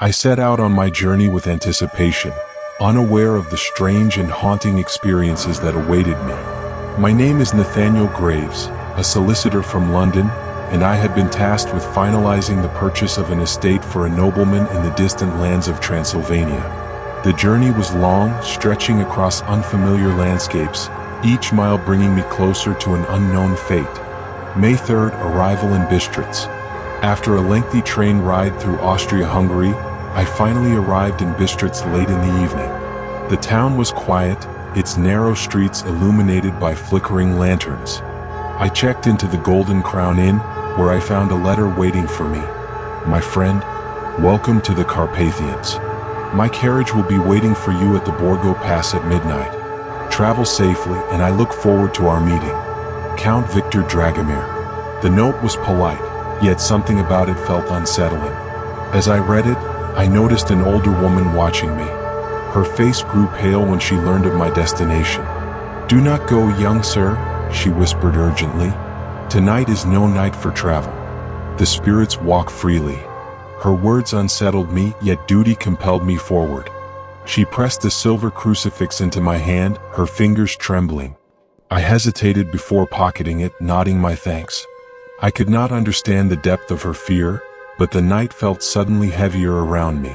I set out on my journey with anticipation, unaware of the strange and haunting experiences that awaited me. My name is Nathaniel Graves, a solicitor from London, and I had been tasked with finalizing the purchase of an estate for a nobleman in the distant lands of Transylvania. The journey was long, stretching across unfamiliar landscapes, each mile bringing me closer to an unknown fate. May 3rd, arrival in Bistritz. After a lengthy train ride through Austria-Hungary, I finally arrived in Bistritz late in the evening. The town was quiet, its narrow streets illuminated by flickering lanterns. I checked into the Golden Crown Inn, where I found a letter waiting for me. My friend, welcome to the Carpathians. My carriage will be waiting for you at the Borgo Pass at midnight. Travel safely, and I look forward to our meeting. Count Victor Dragomir. The note was polite, yet something about it felt unsettling. As I read it, I noticed an older woman watching me. Her face grew pale when she learned of my destination. "Do not go, young sir," she whispered urgently. "Tonight is no night for travel. The spirits walk freely." Her words unsettled me, yet duty compelled me forward. She pressed the silver crucifix into my hand, her fingers trembling. I hesitated before pocketing it, nodding my thanks. I could not understand the depth of her fear, but the night felt suddenly heavier around me.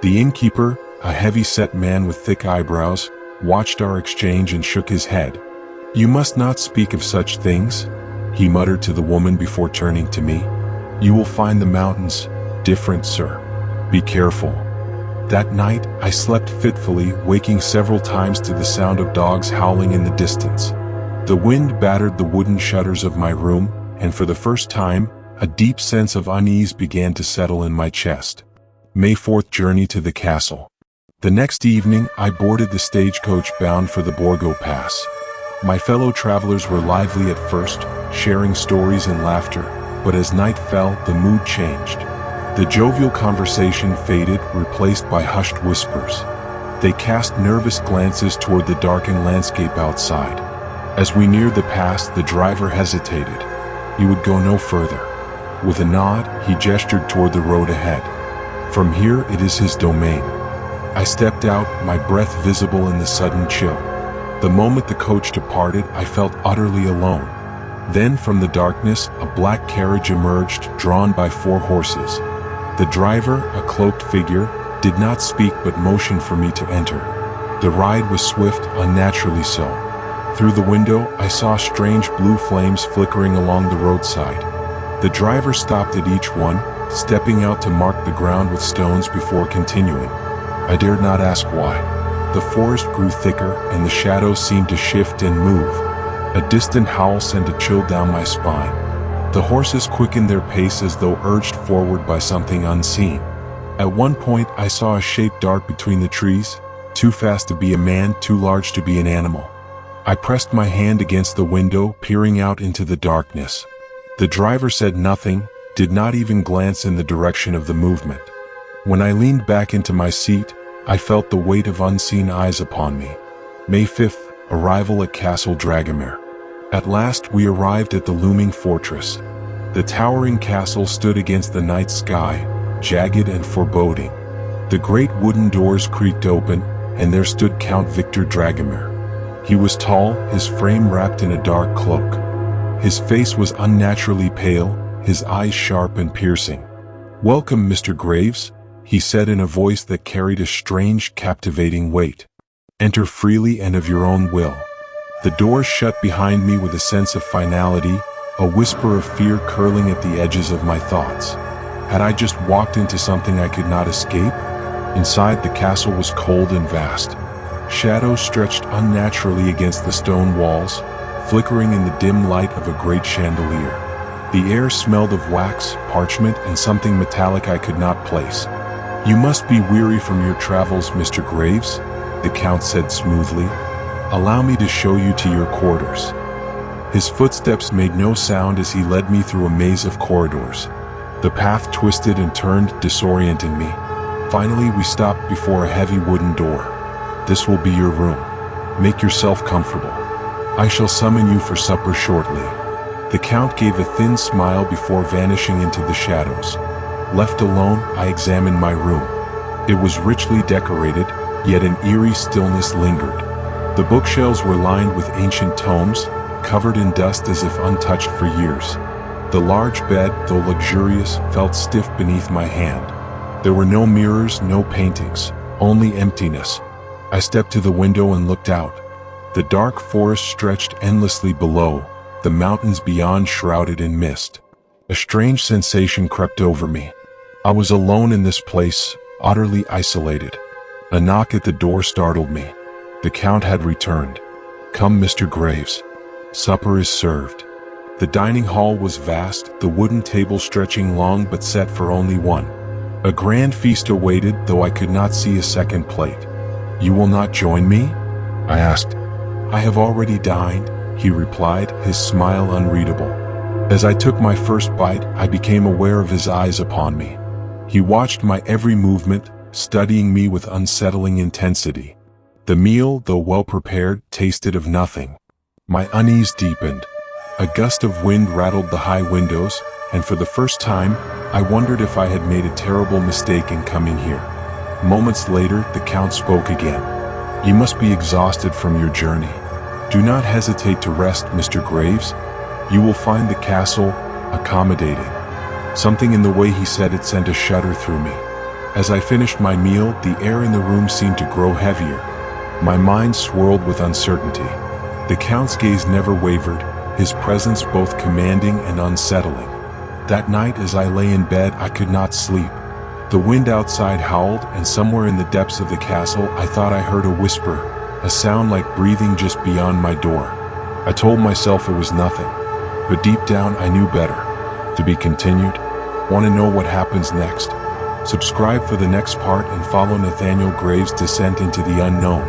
The innkeeper, a heavy-set man with thick eyebrows, watched our exchange and shook his head. "You must not speak of such things," he muttered to the woman before turning to me. "You will find the mountains different, sir. Be careful." That night, I slept fitfully, waking several times to the sound of dogs howling in the distance. The wind battered the wooden shutters of my room, and for the first time, a deep sense of unease began to settle in my chest. May 4th, journey to the castle. The next evening, I boarded the stagecoach bound for the Borgo Pass. My fellow travelers were lively at first, sharing stories and laughter, but as night fell, the mood changed. The jovial conversation faded, replaced by hushed whispers. They cast nervous glances toward the darkened landscape outside. As we neared the pass, the driver hesitated. He would go no further. With a nod, he gestured toward the road ahead. From here, it is his domain. I stepped out, my breath visible in the sudden chill. The moment the coach departed, I felt utterly alone. Then, from the darkness, a black carriage emerged, drawn by 4 horses. The driver, a cloaked figure, did not speak but motioned for me to enter. The ride was swift, unnaturally so. Through the window, I saw strange blue flames flickering along the roadside. The driver stopped at each one, stepping out to mark the ground with stones before continuing. I dared not ask why. The forest grew thicker, and the shadows seemed to shift and move. A distant howl sent a chill down my spine. The horses quickened their pace as though urged forward by something unseen. At one point, I saw a shape dart between the trees, too fast to be a man, too large to be an animal. I pressed my hand against the window, peering out into the darkness. The driver said nothing, did not even glance in the direction of the movement. When I leaned back into my seat, I felt the weight of unseen eyes upon me. May 5th, arrival at Castle Dragomir. At last we arrived at the looming fortress. The towering castle stood against the night sky, jagged and foreboding. The great wooden doors creaked open, and there stood Count Victor Dragomir. He was tall, his frame wrapped in a dark cloak. His face was unnaturally pale, his eyes sharp and piercing. "Welcome, Mr. Graves," he said in a voice that carried a strange, captivating weight. "Enter freely and of your own will." The doors shut behind me with a sense of finality, a whisper of fear curling at the edges of my thoughts. Had I just walked into something I could not escape? Inside, the castle was cold and vast. Shadows stretched unnaturally against the stone walls, flickering in the dim light of a great chandelier. The air smelled of wax, parchment, and something metallic I could not place. "You must be weary from your travels, Mr. Graves," the Count said smoothly. "Allow me to show you to your quarters." His footsteps made no sound as he led me through a maze of corridors. The path twisted and turned, disorienting me. Finally, we stopped before a heavy wooden door. "This will be your room. Make yourself comfortable. I shall summon you for supper shortly." The Count gave a thin smile before vanishing into the shadows. Left alone, I examined my room. It was richly decorated, yet an eerie stillness lingered. The bookshelves were lined with ancient tomes, covered in dust as if untouched for years. The large bed, though luxurious, felt stiff beneath my hand. There were no mirrors, no paintings, only emptiness. I stepped to the window and looked out. The dark forest stretched endlessly below, the mountains beyond shrouded in mist. A strange sensation crept over me. I was alone in this place, utterly isolated. A knock at the door startled me. The Count had returned. "Come, Mr. Graves. Supper is served." The dining hall was vast, the wooden table stretching long but set for only one. A grand feast awaited, though I could not see a second plate. "You will not join me?" I asked. "I have already dined," he replied, his smile unreadable. As I took my first bite, I became aware of his eyes upon me. He watched my every movement, studying me with unsettling intensity. The meal, though well prepared, tasted of nothing. My unease deepened. A gust of wind rattled the high windows, and for the first time, I wondered if I had made a terrible mistake in coming here. Moments later, the Count spoke again. "You must be exhausted from your journey. Do not hesitate to rest, Mr. Graves. You will find the castle accommodating." Something in the way he said it sent a shudder through me. As I finished my meal, the air in the room seemed to grow heavier. My mind swirled with uncertainty. The Count's gaze never wavered, his presence both commanding and unsettling. That night as I lay in bed, I could not sleep. The wind outside howled, and somewhere in the depths of the castle I thought I heard a whisper, a sound like breathing just beyond my door. I told myself it was nothing, but deep down I knew better. To be continued. Want to know what happens next? Subscribe for the next part and follow Nathaniel Graves' descent into the unknown.